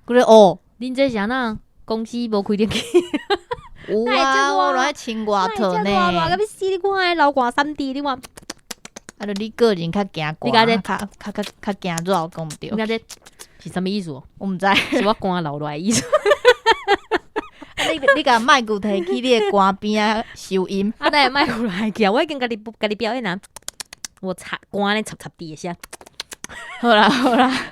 我说哦，恁这是安那公司无开电去？有啊，我拢爱穿外套呢。那要死！你看老寒3D，你看，啊，就你个人较惊寒，你讲这较惊热，讲毋对。你看这是什么意思？我毋知，是我寒流落来的意思。你甲麦克摕去你的肝边啊收音。啊，等下麦克来去啊！我已经家己表演啊，我擦寒咧插地下。好啦，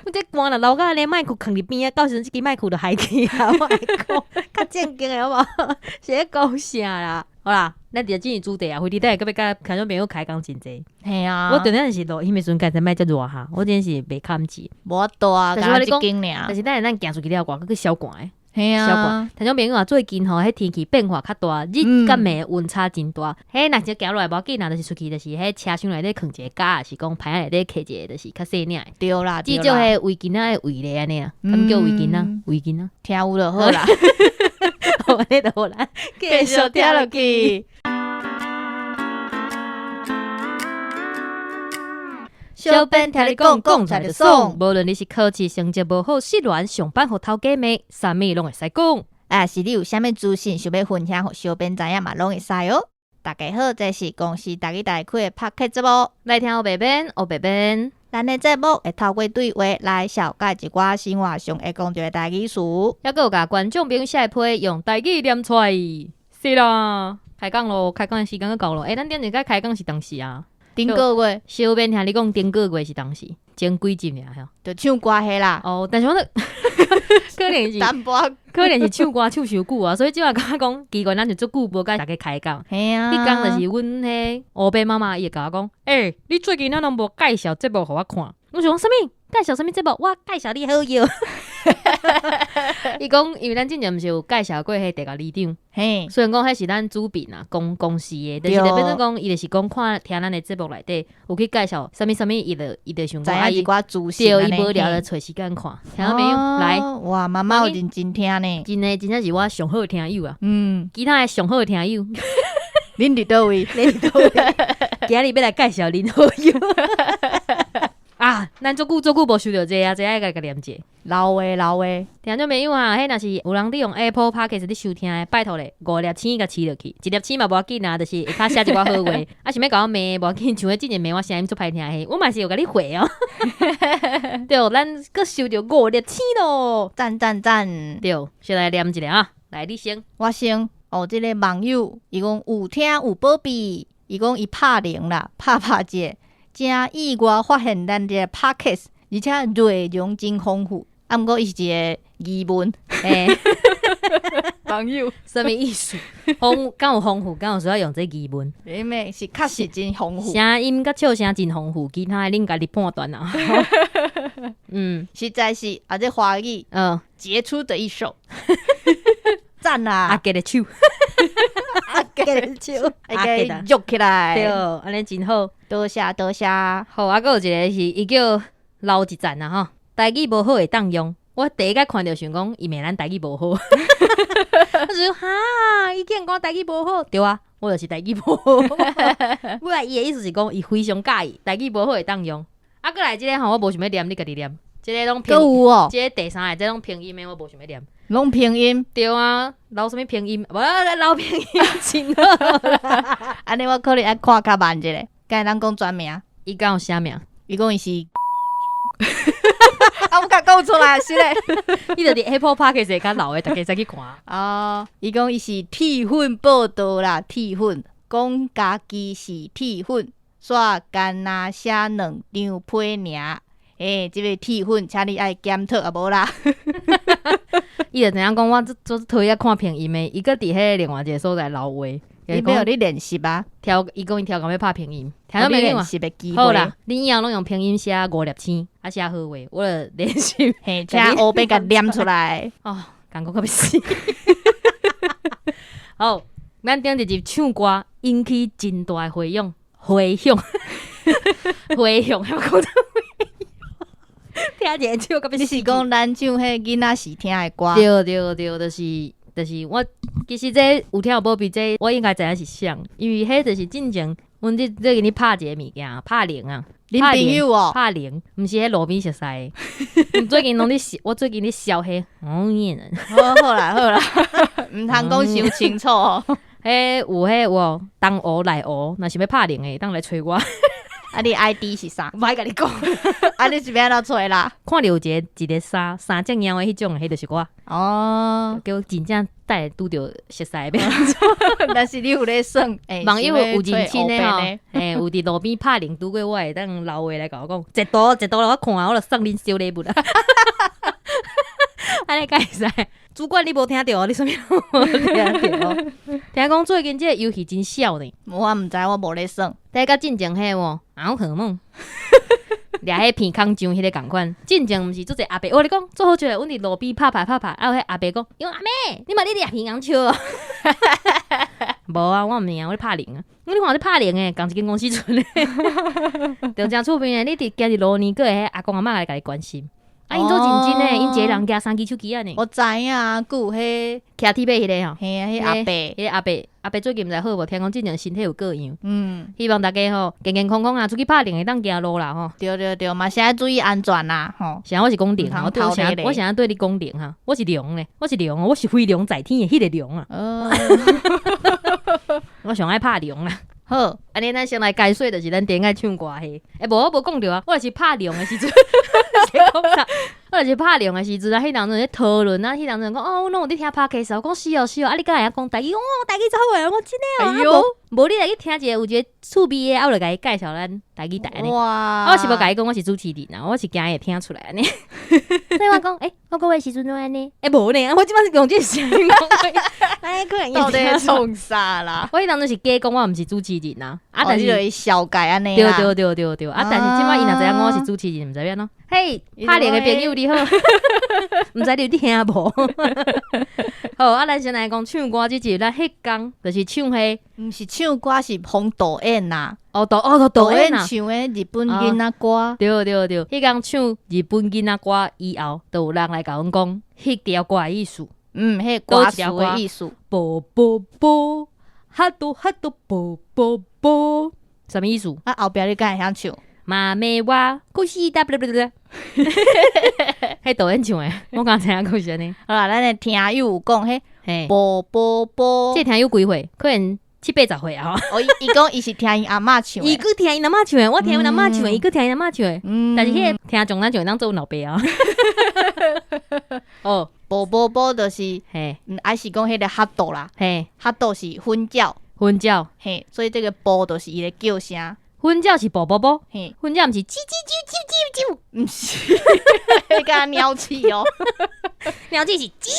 我这寒了，老甲连麦克放伫边啊，到时这支麦克就害去啊！我讲，较正经的好无？是咧讲啥啦？好啦，咱就进入主题啊！回头等下要甲听众朋友开讲真济。嘿啊，我昨天是录音的时阵，刚才卖遮热哈，我真是袂堪住。无多啊，但是我咧讲，尔。但是等下咱行出去了外，佮小寒诶。嘿小寒啊，听众朋友啊，最近吼，迄天气变化较大，日甲暝温差真大。迄若是行落来无要紧，若就是出去，就是迄车厢内底放一个架，是讲牌内底摕一个，就是较细领诶。对啦，至少迄围巾仔诶围咧安尼啊，咁叫围巾仔，围巾仔。听有就好啦，好，安尼就好啦，继续听落去。小编听你讲，讲出来就爽。无论你是考试成绩无好，失恋上班互头家骂，啥物拢会使讲。啊，是你有啥物资讯想要分享，互小编知影嘛，拢会使哦。大家好，这是公司大家开的 Podcast 节目，来听黑白边，黑白边。咱的节目会透过对话来小解一寡生活上会讲到的台语词，还有甲观众朋友写批用台语念出来。是啦，开讲咯，开讲的时间要到咯。咱顶一个开讲是当时啊。顶个月小编听你讲，顶个月是当时前几集尔吼，就唱歌迄啦。哦，但是我可能是淡薄，可能是唱歌唱伤久啊，所以即马甲我讲，奇怪，咱就足久无甲大家开讲。嘿啊，迄讲就是阮迄黑白妈妈伊会甲我讲，你最近哪拢无介绍节目互我看？我想讲啥物？介绍啥物节目？我介绍你好友。伊讲，因为咱之前毋是有介绍过迄地个里长，嘿，虽然讲迄是咱主编啊，公司的，但是就变成讲，伊就是讲看听咱的节目内底有去介绍啥物，伊就想讲，知影一寡资讯，对，伊无聊就找时间看，听到没有？来，哇，妈妈有认真听呢，真诶，真正是我上好的听友啊，其他的上好的听友，恁伫倒位？恁伫倒位？今日要来介绍恁好友。啊，咱足久无收到这啊，这爱甲念者。老话，听众朋友啊，迄若是有人伫用 Apple Podcast 伫收听的，拜托咧，5粒星甲饲落去，1粒星嘛无要紧啊，就是会较写一寡好话，啊想要甲我骂无要紧，像之前骂我声音足歹听迄，我嘛是有甲你回哦。对，咱佫收到5粒星咯，赞！对，先来念一下啊，来你先，我先。哦，这个网友伊讲有听有宝贝，伊讲伊拍铃啦，拍者。真意外发现咱这个 podcast， 而且内容真丰富。啊，毋过伊是一个疑问，网友什么意思？敢有丰富？敢有需要用这疑问？妹是确实真丰富，声音甲笑声真丰富，其他的恁家己判断啊。实在是啊，这华语杰出的一手，赞啦！阿给的手。阿给的手，阿给喐起来，对，安尼真好，多谢。好，还有一个是伊叫留一赞啊吼，台语无好会当用。我第一个看到想讲，伊骂咱台语无好，我就说哈，伊竟然讲台语无好，对啊，我就是台语无好。我来伊的意思是讲，伊非常介意台语无好会当用。啊，过来即个吼，我无想要念，你家己念。即个拢拼，即个第三个，即种拼音的我无想要念。拢拼音，对啊，留什么拼音？无留拼音真好啦。安尼我可能爱看较慢一下。刚才咱讲全名，伊敢有啥名？伊讲伊是，啊，我甲讲出来是咧。伊就伫 Apple Podcast 较老的，大家再去看。伊讲伊是铁粉报道啦，铁粉讲家己是铁粉，煞干那写2张批尔。这个铁粉，请你爱检讨啊，无啦。伊就怎样讲？我做讨厌看拼音的，伊个伫迄另外一个所在老话。伊要你练习啊？伊讲伊调讲要拍拼音，听到没有？练习的机会。好啦，恁以后拢用拼音写5粒星，啊写好话，我就练习。嘿，请黑白甲念出来。哦，感觉可要死。好，咱顶一集唱歌引起真大的回响，回响，要讲听一个唱，你是讲咱唱迄囡仔时听的歌？对，就是我其实这有听有无比这我应该知影是啥，因为迄就是进前阮这给你拍一个物件，拍铃啊。恁朋友哦，拍铃，毋是迄路边熟识。最近拢咧笑，我最近咧笑迄念人。好啦，毋通讲伤清楚哦。迄有东湖内湖，若是要拍铃的，当来找我。啊，你 ID 是啥？唔爱甲你讲。啊，你是要安怎找啦？看到有一个三只猫的迄种，迄就是我。哦，叫真正带拄着熟识的。但是你有咧算，网友有认真的吼，有伫路边拍铃拄过我会当老话来甲我讲，一道来我看，我就送恁小礼物啦。安尼会使？主管你无听到？你啥物无听到？听讲最近这个游戏真少呢。我毋知，我无咧算。第甲进前迄哦，好可梦。掠迄片空上迄个共款，进前毋是做者阿伯，我咧讲做好笑，阮伫路边拍拍，啊，迄阿伯讲，阿妹，你嘛咧掠片空笑哦？无啊，我毋是啊，我咧拍铃啊。你看我咧拍铃诶，共一间公司存诶，就真趣味诶。你伫行伫路年，个迄阿公阿嬷来甲你关心。啊，因做认真诶，因一个人举3支手机啊呢。我知影啊，佮有迄徛铁马迄个吼，嘿啊，迄阿伯，迄阿伯最近毋知好无？听讲进前身体有各样。希望大家吼健健康康啊，出去拍铃会当行路啦吼。对，嘛是爱注意安全啦吼。现在我是讲铃，我现在对你讲铃哈，我是龙咧，我是飞龙在天诶迄个龙啊。我上爱拍铃啦。好，安尼咱先来解说，就是咱顶爱唱歌嘿。无我无讲着啊，我就是拍铃诶时阵，我就是拍铃诶时阵啊，迄当阵咧讨论啊，迄当阵讲哦，我拢有咧听 podcast，我讲是哦，啊，你敢会晓讲台语？哦，台语真好诶，我讲真诶哦。哎呦，无你来去听一个有一个趣味诶，我就甲伊介绍咱台语台呢。哇！我是无甲伊讲我是主持人啊，我是惊伊会听出来安尼。所以我讲，我讲话时阵怎安尼？无呢，我即摆是用这声音讲话，哎，可能到底创啥啦？我迄当阵是假讲我毋是主持人啊，但是就小改安尼对。啊，但是即摆伊若知影我是主持人，毋知影咯。嘿，拍铃诶朋友你好，毋知你有听无？好，啊，咱先来讲唱歌即集，咱迄工就是唱迄，毋是唱歌是红抖音呐。抖音啊，唱诶日本囡仔歌。对，迄工唱日本囡仔歌以后，就有人来甲阮讲，迄条歌诶意思。迄歌词诶意思。啵啵啵，哈多啵啵啵，什么意思？啊，后壁你敢会晓唱？妈咪哇，故事哒不不不，迄抖音唱诶，我刚知影故事呢。好啦，咱诶听友有讲迄啵啵啵，这听友几岁？可能7、8、10岁啊。伊讲伊是听因阿嬷唱，伊佫听因阿嬷唱诶，我听因阿嬷唱诶，伊佫听因阿嬷唱诶。但是迄个听众咱就会当做老爸啊。哦，啵啵啵就是还是讲迄个哈豆啦，哈豆是瞓觉，所以这个啵就是伊咧叫声。瞓觉是啵啵啵，瞓觉毋是叽叽啾啾啾啾，毋是，迄个鸟气哦，鸟气是叽，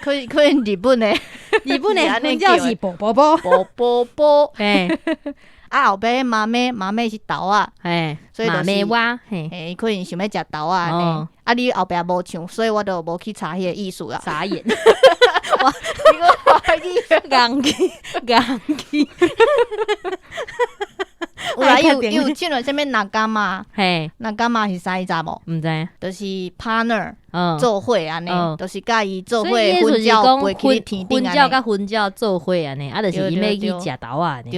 可能日本诶瞓觉是啵啵啵，啵啵啵，啊后壁妈妈是豆啊，所以妈咪哇，可能想要食豆啊，啊你后壁无唱，所以我就无去查迄个意思啦，傻眼，我你个怀疑，硬气。有唱了啥物那干嘛？那干嘛是啥意思无？毋知，就是 partner 做伙安尼，就是甲伊做伙婚教飞去天顶婚教甲婚教做伙安尼，啊，就是伊要去食豆啊。对，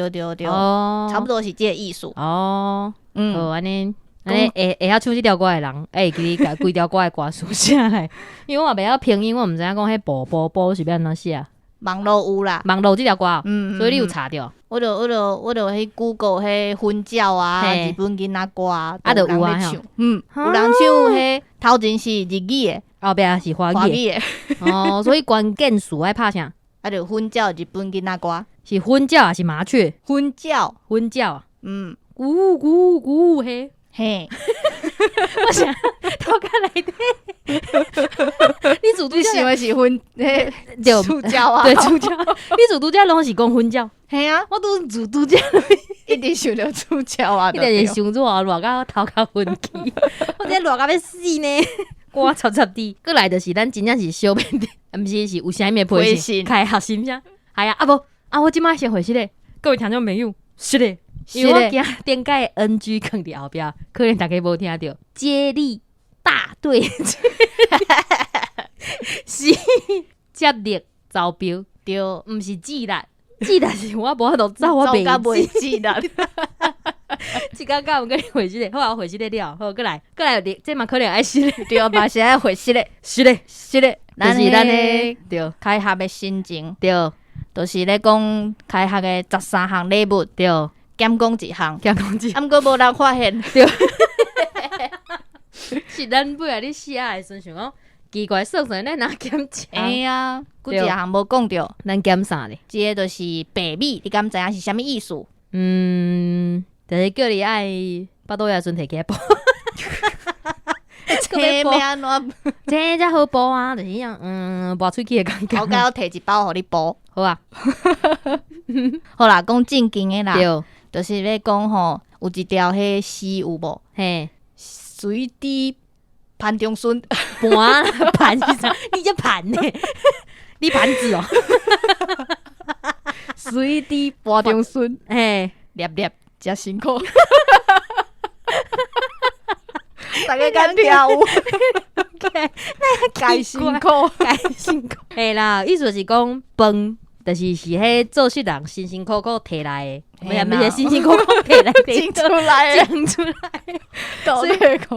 差不多是这个意思。好安尼会晓唱即条歌诶人，记你甲规条歌诶歌词写来，因为我也袂晓拼音，我毋知影讲迄啵啵啵是要安怎写。网络有啦，网络即条歌，所以你有查着。我就去 Google 迄婚教啊，日本囡仔歌啊，就有啊，唱，有人唱迄头前是日语诶，后壁是华语诶，所以关键词爱拍啥？啊，就婚教日本囡仔歌，是婚教还是麻雀？婚教，咕咕咕嘿，我想偷看来的，你主你想的是婚就出教啊？对，出教，你主拄则拢是讲婚教，嘿啊，我都主拄则一直想着出教啊，一直是想热到头壳昏去，我这热到要死呢，歌插插滴，过来就是咱真正是小面的，毋是有啥物配信开核心啥？系啊，无我即摆先回去咧，各位听众朋友，是咧。因为我惊点解 NG 放伫后壁，可能大家无听到。接力大队是接力招标，对，毋是记力，记力是我无法度走，我袂袂记。记啦。即感觉毋跟你回即个，好啊，回即个了，好，过来，这嘛可能爱死咧，对，嘛是爱回息咧，是咧，是咧，就是咱咧，对开学的心情，对就是咧讲开学的13项礼物，对，减讲一项，讲讲即，啊，毋过无人发现，是咱尾仔咧写的时阵想讲，奇怪，算算咱哪减哎一项，呀，佫一项无讲着，咱减啥咧？即个就是白米，你敢知影是啥物意思？就是叫你爱巴肚遐时阵摕起来煲，这要安怎？这才好煲啊，就是样，拔喙齿的感觉。我甲我摕一包互你煲。好啊，好啦，讲正经的啦，对，就是咧讲吼，有一条迄诗有无？嘿，水滴潘中孙，盘盘是啥？你这盘呢？你盘子哦，水滴潘中孙，嘿，粒粒真辛苦。大家敢跳舞？该辛苦，该辛苦。嘿啦，意思就是讲饭，就是迄做事人辛辛苦苦摕来的，不是辛辛苦苦摕来整出来的，整出来的。所以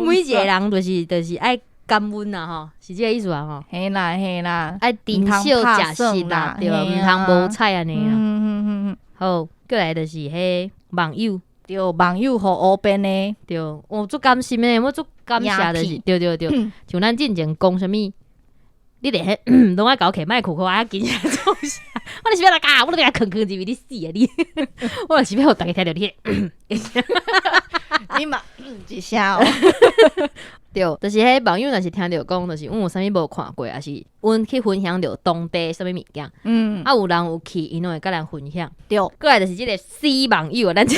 每一个人就是爱感恩啦吼，是这个意思啊吼。嘿啦嘿啦，爱珍惜食食啦，对，毋通无菜安尼啦。好，过来就是迄网友。对，网友互乌边的，对，我足甘心的，我足感谢的是，对，像咱之前讲啥物，你连迄拢爱搞起麦克风啊，紧起来做啥？我就是要来教，我都给他吭吭一味你死啊你！我就是要互大家听到你，你嘛一声哦。对，就是迄网友若是听到讲，就是有啥物无看过，还是阮去分享着当地啥物物件，啊有人有去，因拢会甲咱分享。对，过来就是即个 C 网友，咱这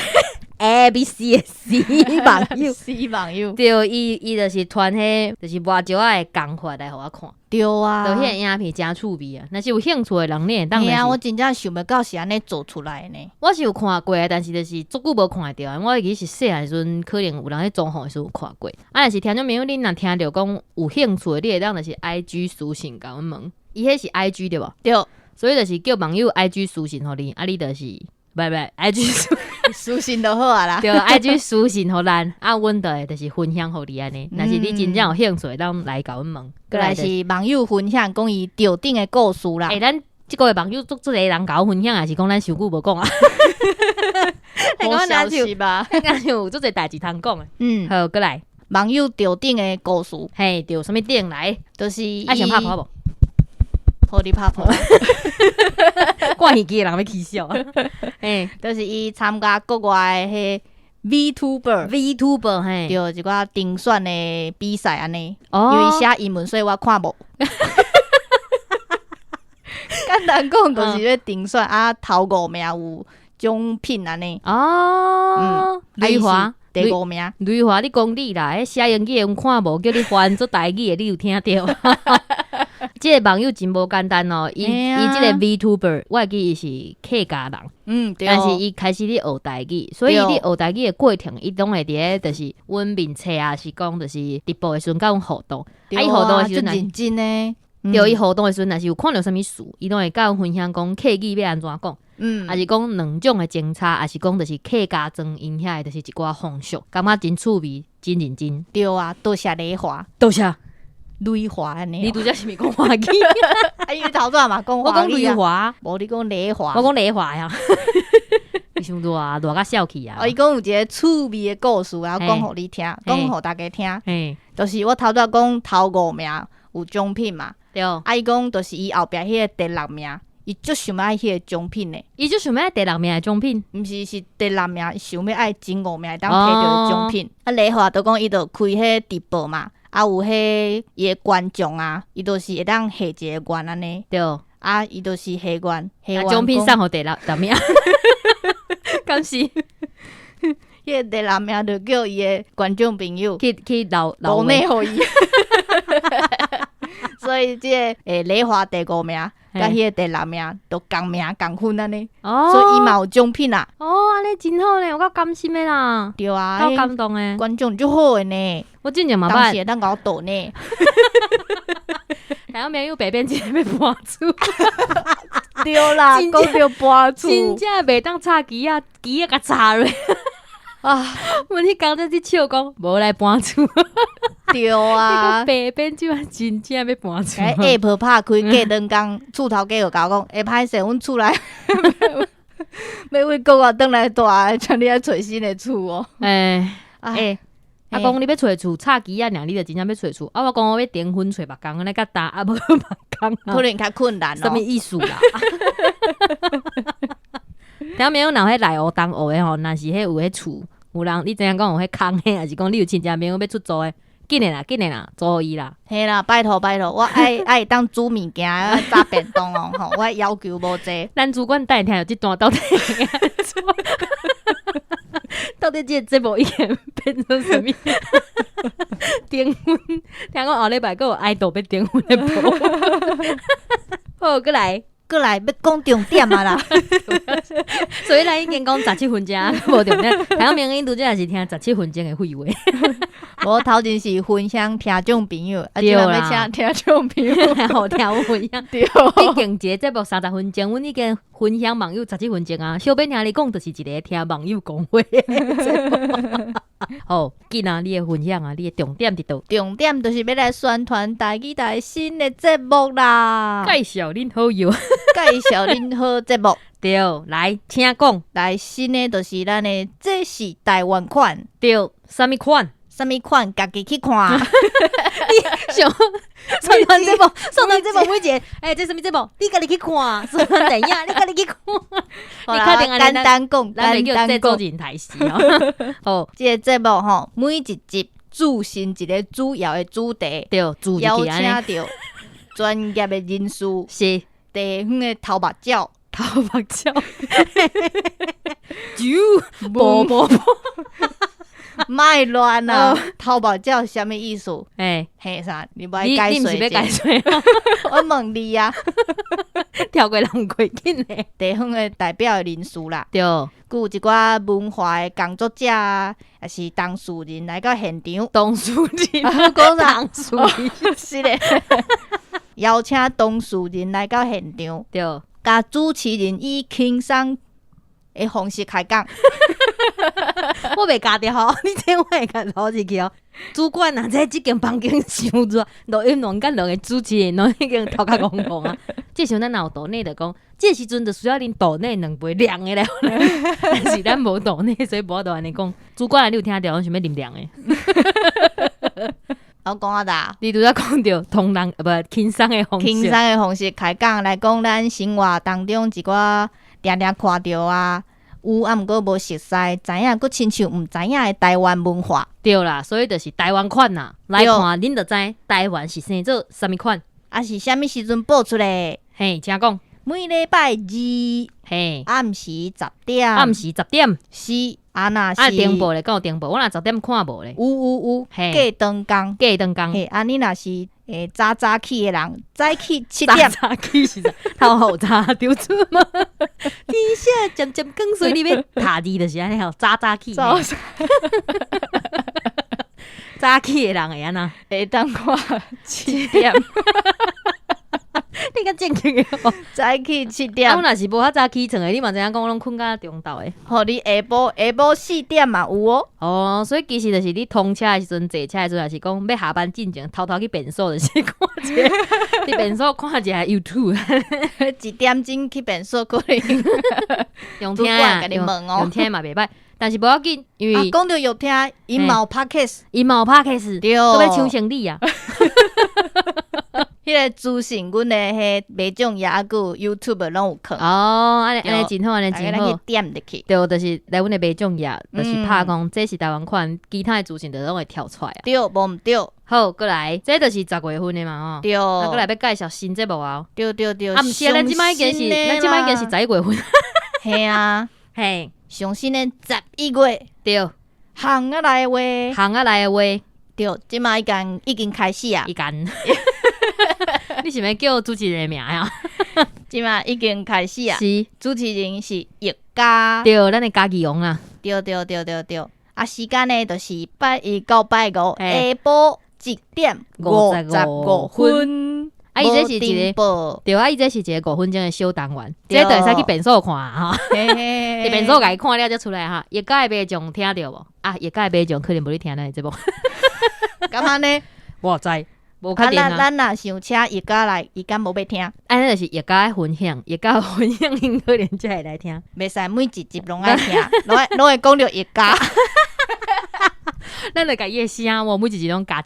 A B C 的 C 网友，C 网友，对，伊就是传迄，就是外招仔的讲法来互我看。对啊，就迄个影片真趣味啊！若是有兴趣的人，你会当。嘿啊，我真正想不到是安尼做出来的呢。我是有看过的，但是就是足久无看着。我其实是细汉时阵，可能有人喺装潢的时候有看过。啊，若是听众朋友恁若听着讲有兴趣的，你会当就是 IG 私信甲阮问。伊迄是 IG 对无？对，所以就是叫网友 IG 私信互你，啊，你就是IG 私信就好啊啦。对 ，IG 私信互咱，啊，阮就会就是分享互你安尼。若是你真正有兴趣，当来甲阮问。过来是网友分享讲伊吊顶的故事啦。咱即个网友足个人甲我分享，还是讲咱伤久无讲啊？好消息吧？敢有足个代志通讲诶。好，过来网友吊顶的故事。嘿，吊什么顶来？就是爱想拍婆无？好你拍婆。挂耳机的人要起笑。嘿，就是伊参加国外的迄 VTuber， 嘿，对，一寡评选的比赛安尼。哦，因为写英文，所以我看无。简单讲，就是咧评选啊，头5名有奖品安尼。哦，雷华第5名。雷华，你讲你啦，迄写英语的阮看无，叫你翻做台语的，你有听到？即个网友真无简单哦，伊即个 VTuber， 我会记伊是客家人，对，但是伊开始咧学台语，所以你学台语的过程，伊拢会伫咧，就是阮面册啊，是讲就是直播的时阵甲阮互动，啊，伊互动的时阵认真诶，对，伊互动的时阵，若是有看到啥物事，伊拢会甲阮分享讲客语要安怎讲，还是讲两种的精差，还是讲就是客家庄因遐的，就是一寡风俗，感觉真趣味，真认真。对啊，多谢雷华，多谢。雷华安尼，你拄则是咪讲华语？啊，因为头早嘛讲华语啊。我讲雷华，无你讲雷华。我讲雷华呀。你伤热啊，热甲笑气啊！伊讲有一个趣味的故事啊，讲互你听，讲互大家听。就是我头早讲头5名有奖品嘛，对。啊，伊讲就是伊后壁迄个第6名，伊足想要爱迄个奖品呢。伊足想要爱第6名的奖品，毋是是第6名，伊想要爱前5名当摕到的奖品。啊，雷华就讲伊就开迄直播嘛。啊，有迄伊个观众啊，伊就是会当下一个愿安尼。对。啊，伊就是下愿，奖品送互第6名。敢是？迄个第6名就叫伊个观众朋友去留内互伊。所以即个雷华第5名，甲迄个第6名都共名共分安尼。所以伊嘛有奖品啊。安尼真好呢，有够甘心的啦。对啊，够感动的。观众足好的呢。我真正嘛捌。当时会当甲我倒呢。台湾朋友白变真要搬厝，对啦，真讲到搬厝真正袂当插机啊，机啊甲插落。啊，阮迄工才去笑讲，无来搬厝。对啊。白变就真正要搬厝。哎 ，App 拍开，过两工，厝头家就甲我讲，会歹势，阮厝内要为国外转来住的，像你爱找新的厝哦。哎哎，啊，讲你要找厝，插机啊，尔你就真正要找厝。啊，我讲我要订婚找别工，安尼甲搭啊，无别工，可能较困难什么哦。意思啦？听没有哪会来学当学的吼，若是迄有迄厝，有人你知影讲有迄空的，还是讲你有亲戚朋友要出租的，紧的啦，租互伊啦。嘿啦，拜托，我爱当煮物件，爱炸便当哦，吼，我要求无济。咱主管等下听到这段到底到底这个节目已经变成什么？订婚，听讲后礼拜还有爱豆要订婚的播。好，过来。过来要讲重点啊啦，所以咱已经讲17分钟，无重点。台湾明印度这也是听17分钟的废话。我头前是分享听众朋友，啊，对啦今仔要请听众朋友，好听有分享。对，已经一个节目30分钟，阮已经分享网友17分钟啊。小编听你讲，就是一个听网友讲话的节目。好，紧啊！你的分享啊，你的重点伫倒？重点就是要来宣传台语台新的节目啦，介绍恁好友。介绍恁好节目。对，来，请讲。来新的就是咱的，这是台湾款，对，啥物款？啥物款家己去看。想宣传节目每一个，这什么节目？你家己去看，宣传电影，你家己去看。好啦，简单讲，咱袂叫制作讲。人台词哦。好，这个节目吼，每一集注新一个主要的主题，对，主邀请题安尼到专业的人士，是地方的头目鸟，头目鸟，啾，啵啵啵，卖乱啊！头目鸟什么意思？哎，嘿啥？你不爱你解你毋是要解释？说？我问你啊，跳过人过紧嘞。地方的代表的人士啦，对，佮有一寡文化的工作者啊，也是当事人来到现场。董事人，讲啥？董事人，是咧，邀请当事人来到现场，对，甲主持人以轻松的方式开讲。我袂加掉吼，你这我会甲老入去哦。主管啊，这间房间伤热，录音软甲两个主持人拢已经头壳戆戆啊。这时候咱若有岛内就讲，这时阵就需要恁岛内2杯凉的来，但是咱无岛内，所以无法度安尼讲。主管啊，你有听到？我想要啉凉的。我讲啊哒，你拄则讲到同人不轻松的方式，轻松的方式开讲来讲，咱生活当中一寡常常看到啊，有啊，毋过无熟悉，知影佫亲像毋知影的台湾文化。对啦，所以就是台湾款啦。来看恁就知台湾是生做啥物款，啊是啥物时阵播出来？嘿，请讲。每礼拜二嘿，暗时10点，暗时10点，是啊，若是啊电报咧，敢有电报？我若10点看无咧。有，嘿过长工。过长工，嘿，啊，你若是早起的人，早起7点，早起是啥？头后早丢出吗？天下渐渐光，所以你要塔字就是安尼吼，早起。早早起的人会安那？会当看7点，你较正经的哦。早起7啊，点我，若是无遐早起床的，你嘛知影讲我拢困到中昼的。互你下晡4点嘛有哦。哦，所以其实就是你通车的时阵、坐车的时阵，还是讲要下班进前偷偷去便所，就是看一下，去便所看一下 YouTube， 1点钟去便所可能用听啊，主管甲你问哦用听嘛袂歹，但是无要紧，因啊，为讲到有听，因嘛有 podcast，伊嘛有 Podcast，对，都要抢生理啊。迄个资讯，阮的迄卖种也有 YouTube 拢有课，哦，安尼真好，安尼真好大家去。点入去。对，就是来阮的卖种业，就是拍讲这是台湾款，其他的资讯就拢会跳出来啊。对，无毋对，好，过来，这就是10月份的嘛吼。对，啊，过来要介绍新节目啊。对，啊，毋是啊，咱即摆已经是11月份。嘿啊，嘿，上新的11月，对，行啊来的话，行啊来的话，对，即摆已经开始啊伊，干。你是要叫主持人的名啊？即摆已经开始啊，是，主持人是叶家，对，咱的家己用啦。对，啊，时间呢就是拜一到拜五下晡1点55分。啊，伊这是一个，对啊，伊这是一个5分钟的小单元，这就会使去变数看哈。你变数家己看了才出来哈。叶家的马将听到无？啊，叶家的马将可能无咧听咱的节目。干嘛呢？我知，无确定啊。咱若想请叶家来，伊敢无要听？安尼就是叶家的分享，叶家的分享因可能才会来听。袂使每一集拢爱听，拢会讲着叶家。咱就甲伊的声，我每一集拢加一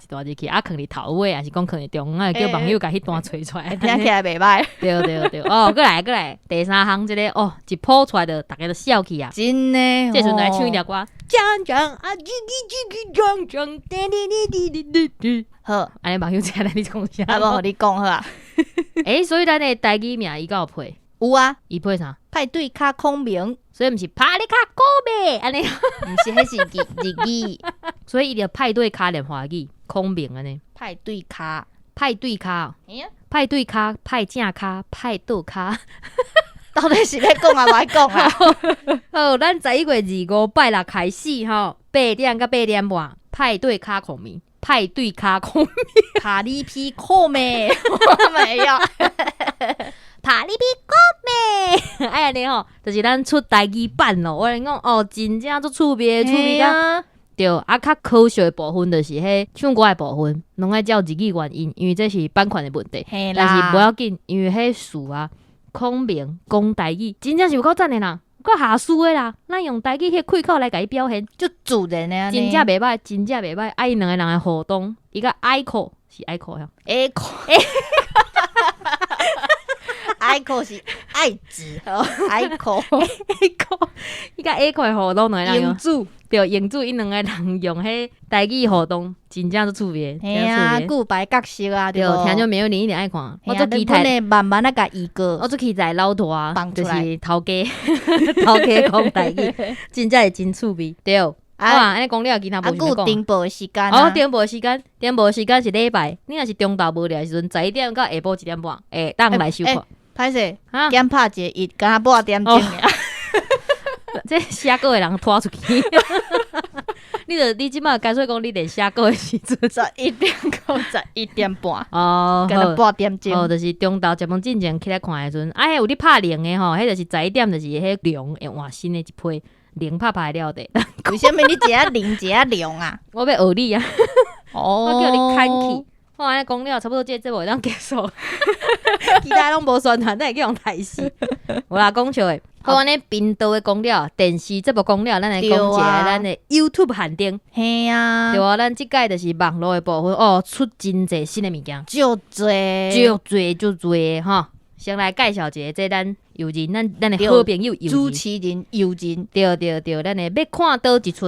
段入去，啊，放伫头尾，还是讲放伫中央，叫网友甲迄段吹出来，听起来袂歹。对，哦，过来，第三项即个哦，一播出来就大家都笑起啊！真诶，这时阵来唱一条歌，讲啊，讲，滴，好，安尼网友才来你讲啥？啊，无互你讲好啊。所以咱的台语名伊敢有配？有啊，伊配啥？派对卡孔明，所以毋是拍你卡歌呗，安尼，毋是，迄是日语。所以伊就派对卡连华语，孔明安尼。派对卡，派对卡，派对卡，派正卡，派倒卡。到底是要讲啊，无爱讲啊？好，咱11月25拜六开始吼，8点到8点半，派对卡孔明，派对卡孔明，帕里皮扣咩？我没有。帕里皮孔明，哎呀你吼，就是咱出台语版咯。我跟你讲哦，真正足趣味啊！对，啊，较可惜的部分就是迄唱歌的部分，拢爱照日语原音，因为这是版权的问题。但是不要紧，因为迄词啊，孔明讲台语，真正是有够赞的啦，够下输的啦。咱用台语迄开口来甲伊表现，就自然的，真正袂歹，真正袂歹。因两个人的互动，一个爱口是爱口呀，echo 是爱字，echo，伊甲 echo 的互动两个人英主对英主，因两个人用迄台语互动，真正足趣味。嘿啊，古白角色啊，对，听就没有你一定爱看。我做期待，慢慢啊甲伊个，我做期待老大，就是头家讲台语，真正是真趣味。对，哇，安尼讲了，其他无想讲。定播的时间哦，定播时间是礼拜，你若是中昼无聊的时阵，11点到下晡1点半，当来收看。歹势，减拍者伊敢若8点钟尔。这写稿的人拖出去。你即摆干脆讲你连写稿的时阵11点到11点半，哦，跟到8点钟，哦，就是中昼节目进前起来看的时阵，迄有你拍铃的吼，迄就是11点，就是迄铃会换新的一批铃拍了的。为什么你一下铃一下铃啊？我要学你啊！我叫你看去。我安尼讲了，差不多这节目会当结束。其他拢无宣传，咱会去用台视。有啦，讲笑的。好，安尼频道的讲了，电视节目讲了，咱来讲一个咱的 YouTube 限定。嘿啊，对啊，咱即届就是网络的部分哦，出真侪新的物件，就侪吼。先来介绍一个，这咱友人，咱的好朋友友人，主持人友人，对，咱的要看倒一出，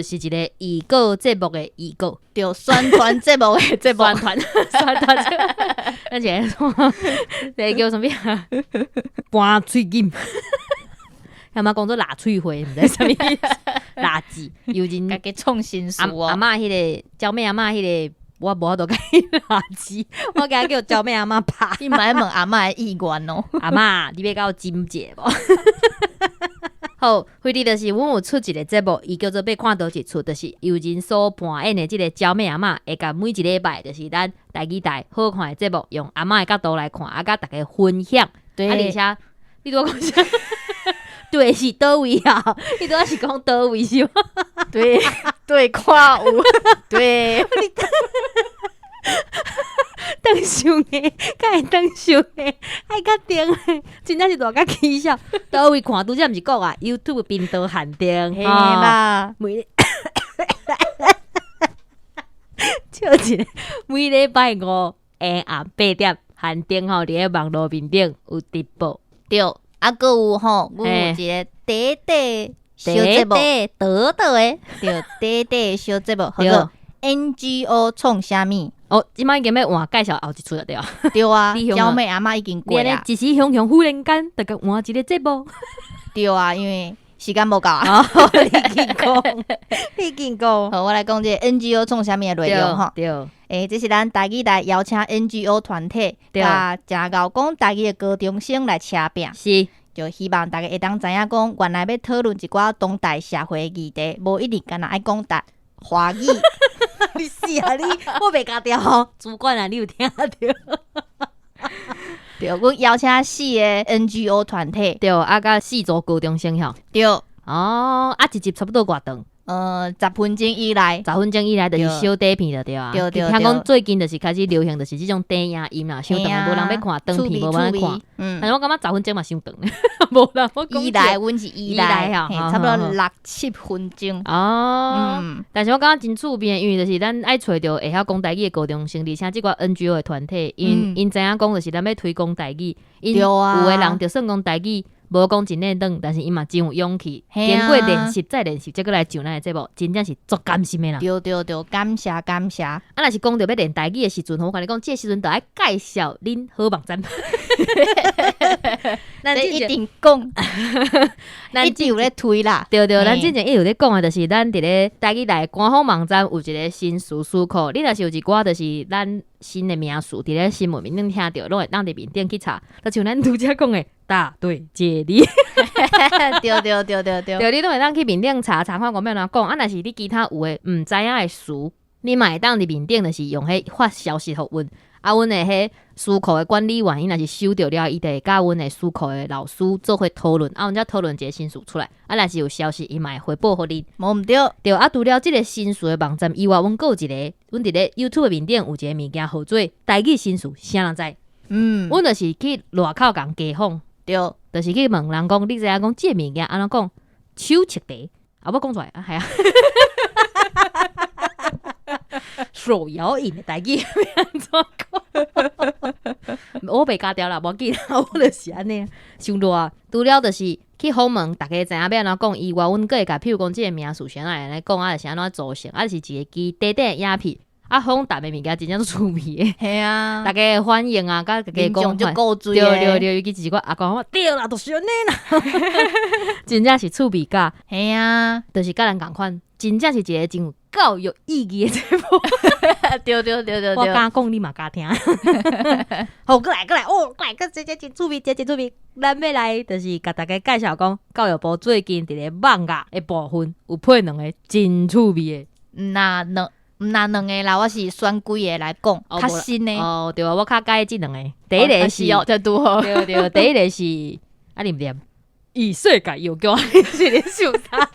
是一个预告节目的预告，对，宣传节目的节目，宣传，而且这叫什么呀？搬喙金，要么讲做拉喙花，唔知什么意思，垃圾友人，家己创新书哦。阿嬷迄个娇妹阿嬷迄个。我无法度甲伊垃圾，我甲叫娇妹阿嬷拍。你莫问阿嬷的意愿哦。阿嬷，你要甲我金姐无？好，回嚟就是阮有出一个节目，伊叫做要看倒一出，就是友人所扮演的即个娇妹阿嬷，会甲每一礼拜就是咱台语台好看的节目，用阿嬷的角度来看，啊，甲大家分享。对，而且你拄讲啥？对，是倒位啊？你拄是讲倒位是吗？对，看有，对。当想的，敢会当想的，爱较定的，真正是大家起笑。倒位看拄则毋是讲啊 ，YouTube 频道限定，嘿啦，笑一个，每礼拜5下暗8点限定吼，伫咧网络面顶有直播。对，啊，搁有吼，阮有一个短小节目，对，小节目，叫做 NGO 创啥物？哦，即摆已经要换介绍后一出了对啊。对啊，娇妹阿嬷已经过啊。一时雄雄忽然间，大家换一个节目。对啊，因为时间无够啊。你紧讲。好，我来讲这 NGO 创啥物的内容吼。对。这是咱台语台邀请 NGO 团体，甲正高讲台语的高中生来车拼。是。就希望大家会当知影讲，原来要讨论一寡当代社会议题，无一定干那爱讲华语。你死啊你！我袂甲调吼，主管啊，你有听到？对，阮邀请4个 NGO 团体，对，啊，甲4组高中生吼。对，哦，啊，一集差不多偌长。10分钟以内，10分钟以内就是小短片了，对啊。对。听讲最近就是开始流行，就是这种短影音啦，伤长的，无人要看短片，无人要看。但是我感觉10分钟嘛伤长，无人要讲。以内，阮是以内差不多6-7分钟。哦，但是我感觉真趣味，因为就是咱爱找着会晓讲台语的高中生，而且即个 NGO 的团体，因知影讲就是咱要推广台语，因有的人就算讲台语。无讲真内长，但是伊嘛真有勇气，经过练习再练习，再过来上咱的节目，真正是足甘心的啦。对，感谢。啊，若是讲到要练台语的时阵，我跟你讲，这时阵就爱介绍恁好网站。咱一定讲，咱一直有咧推啦。对，咱之前一直有咧讲的，就是咱伫咧台语内官方网站有一个新词书库，你若是有一寡就是咱新的名词，伫咧新闻面顶听到，拢会当伫面顶去查，就像咱拄则讲的大队接力。对，你拢会当去面顶查看我要安怎讲。啊，若是你其他有诶毋知影的词，你嘛会当伫面顶，就是用迄发消息互阮。啊，阮的迄书库的管理员，伊若是收到了，伊就会甲阮的书库的老师做伙讨论，啊，阮才讨论一个新词出来。啊，若是有消息，伊嘛会回报互你。无毋对。对，啊，除了即个新词的网站以外，阮还有一个，阮伫咧 YouTube 面顶有一个物件，号做台语新词，啥人知？阮就是去外口共街访，对，就是去问人讲，你知影讲即个物件安怎讲？手切茶，啊，我讲出来啊，系啊。手摇饮的台语要安怎讲？我袂加调啦，无要紧啦，我就是安尼。伤热啊！除了就是去访问，大家知影要安怎讲以外，阮佫会甲，譬如讲即个名词，先来安尼讲啊，就是安怎组成，啊，就是一个机短短影片，啊，访答的物件真正趣味的。系啊，大家欢迎啊，甲大家讲就够追对，尤其是我阿公，我对啦，就是安尼啦，真正是趣味噶。系啊，就是甲咱共款，真正是一个真有教育意义的节目。对，我敢讲你嘛敢听。好，过来，哦，过来，这真趣味，真趣味。咱要来就是甲大家介绍讲，教育部最近伫咧网页的部分有配两个真趣味的。那两个啦，我是选几个来讲，较新的。哦，对啊，我较介意即两个。第一个是这拄好。对，第一个是啊，念念以世界有叫是咧想啥？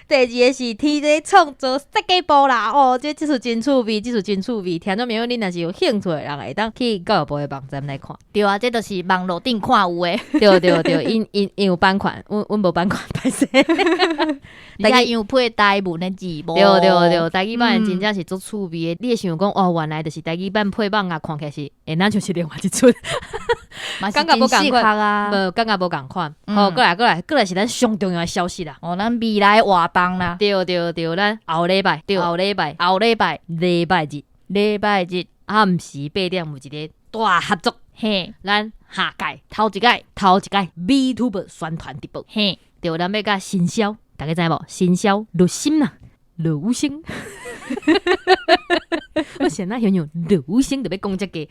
第二个是天地创造设计部啦，哦，这是真趣味，听众朋友恁若是有兴趣的人，会当去教育部的网站来看。对啊，这就是网络顶看有诶。对，因有版权，阮无版权，歹势。而且因有配台文的字幕。对，台语版真正是足趣味的。你会想讲哦，原来就是台语版配网啊，看起来是，咱就是另外一出。感觉无共款啊，无感觉无共款。好，过来是咱上重要的消息啦。哦，咱未来活动啦。对，咱后礼拜，礼拜日暗时8点有一个大合作。嘿，咱下届头一届 VTuber 宣传直播。嘿，对，咱要甲新销，大家知无？新销入心啦，入心。我现在形容入心就要讲这个。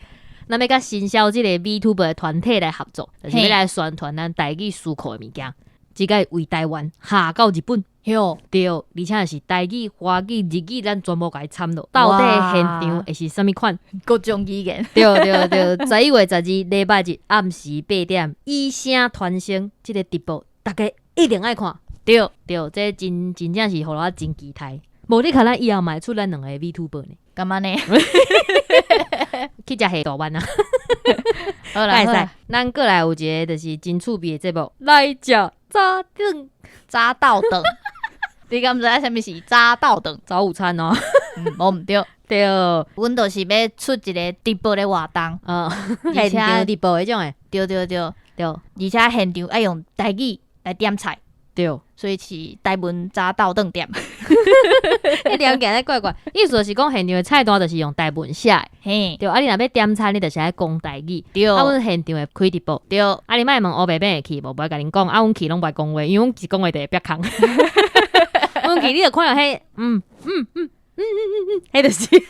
咱要甲新销即个 VTuber 的团体来合作，就是要来宣传咱台语书库的物件。即个为台湾下到日本，对，而且是台语、华语、日语，咱全部甲伊掺落。到底现场会是啥物款？各种语言。对，11月12礼拜日暗时8点，以声传声即个直播，大家一定爱看。对，这真正是互我真期待。无你看咱以后卖出咱两个 VTuber 呢？干嘛呢？去食下大湾啊！好啦，咱过来有一个就是真趣味的节目，来食早到顿。你敢知影啥物是早到顿？早午餐哦。无毋对，对，阮就是要出一个直播的活动，现场直播迄种诶。对，而且现场爱用台语来点菜。对，所以是台文早到顿点。迄两件咧怪怪，意思就是讲现场的菜单就是用台文写的。嘿，对，啊，你若要点餐，你就是爱讲台语。对，啊，阮现场会开直播。对，啊，你莫问乌白白会去，无甲恁讲。啊，阮去拢不爱讲话，因为阮一讲话就会憋空。阮去你就看到迄，迄就是，你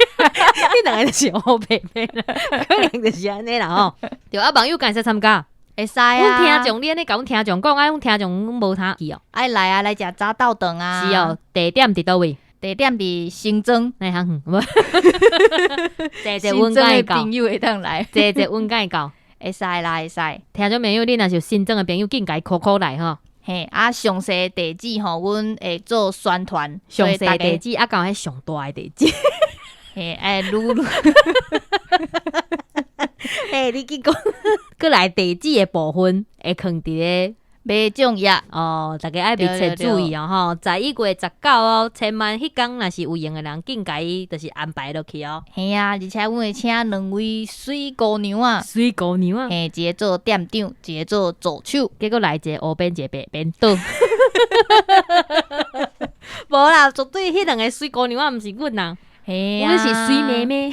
两个就是乌白白啦，可能就是安尼啦吼。对，啊，网友敢会使参加？会使啊！阮听众，你安尼甲阮听众讲，阮听众无通去哦。爱来啊，来食早到顿啊！是哦，地点伫倒位？地点伫新庄，那行远，无，坐新阮敢会到庄的朋，友会当来，坐阮敢会到。会使啦，会使。听众朋友，你若是有新增的朋友，紧甲伊 call 来吼。嘿，啊，详细地址吼，阮会做宣传，详细所以大家，地址啊，讲迄上大的地址。嘿，哎，愈，诶，你去讲，过来地址的部分会放伫咧。买种药，哦，大家爱密切注意哦吼！11月19哦，千万迄天若是有闲的人，紧甲伊就是安排落去哦。嘿啊，而且阮会请2位水姑娘啊，水姑娘啊，嘿，一个做店长，一个做助手，结果来一个黑边，一个白边倒。无啦，绝对迄两个水姑娘啊，毋是阮呐，嘿啊，阮是水妹妹。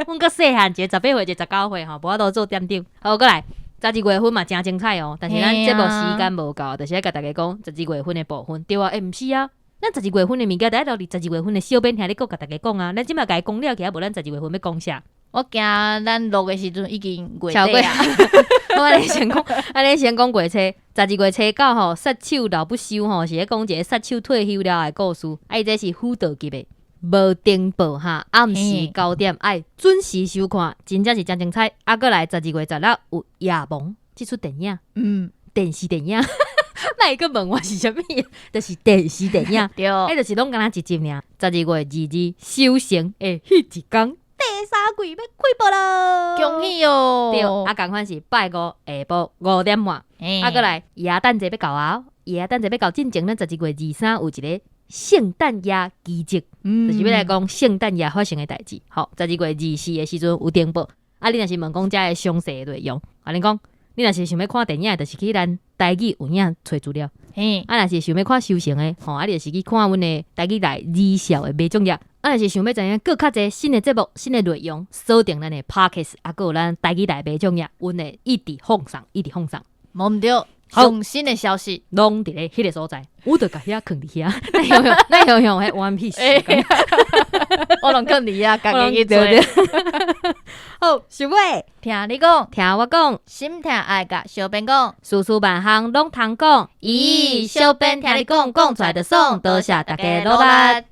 阮较细汉，一个18岁，一个19岁吼，无法度做店长。好，过来。12月份嘛真精彩哦，但是咱节目时间无够，就是要甲大家讲12月份的部分，对啊，毋是啊，咱12月份的物件，得到伫12月份的小编听你讲，甲大家讲啊，咱即摆甲伊讲了起，无咱12月份要讲啥？我惊咱录的时阵已经月超过底啊，我安尼先讲，安尼先讲过车，12月初9吼，杀手老不休吼，是咧讲一个杀手退休了的故事，啊，伊这是辅导级的。无停播哈，暗时9点爱准时收看，真正是真精彩。啊，过来12月16有夜盲这出电影，电视电影，那一个问我是啥物？就是电视电影，对，迄就是拢敢若一集尔。12月22收成的迄一天，第3季要开播咯，恭喜哦！对，啊，共款是拜五下晡5点半，啊，过来耶诞节要到啊，耶诞节要到进前，咱12月23有一个。圣诞夜奇迹，就是要来讲圣诞夜发生的代志。好，12月24的时阵有电报，啊，你若是问讲遮的详细的内容，啊，你讲，你若是想要看电影，就是去咱台语有影找资料。嘿，啊，若是想要看修行的，吼，啊，你就是去看阮的台语台二小的买种页。啊，若是想要知影更较侪新的节目、新的内容，锁定咱的 Podcast， 啊，还有咱台语台买种页，阮的一直放送，一直放送，无毋对。最新的消息，拢伫咧迄个所在，我著甲遐囥伫遐，那用迄 One Piece，我拢囥伫遐，家己去做。好，小妹，听你讲，听我讲，心听爱甲小编讲，事事万项拢通讲。咦，小编听你讲，讲出来就爽，多谢大家努力。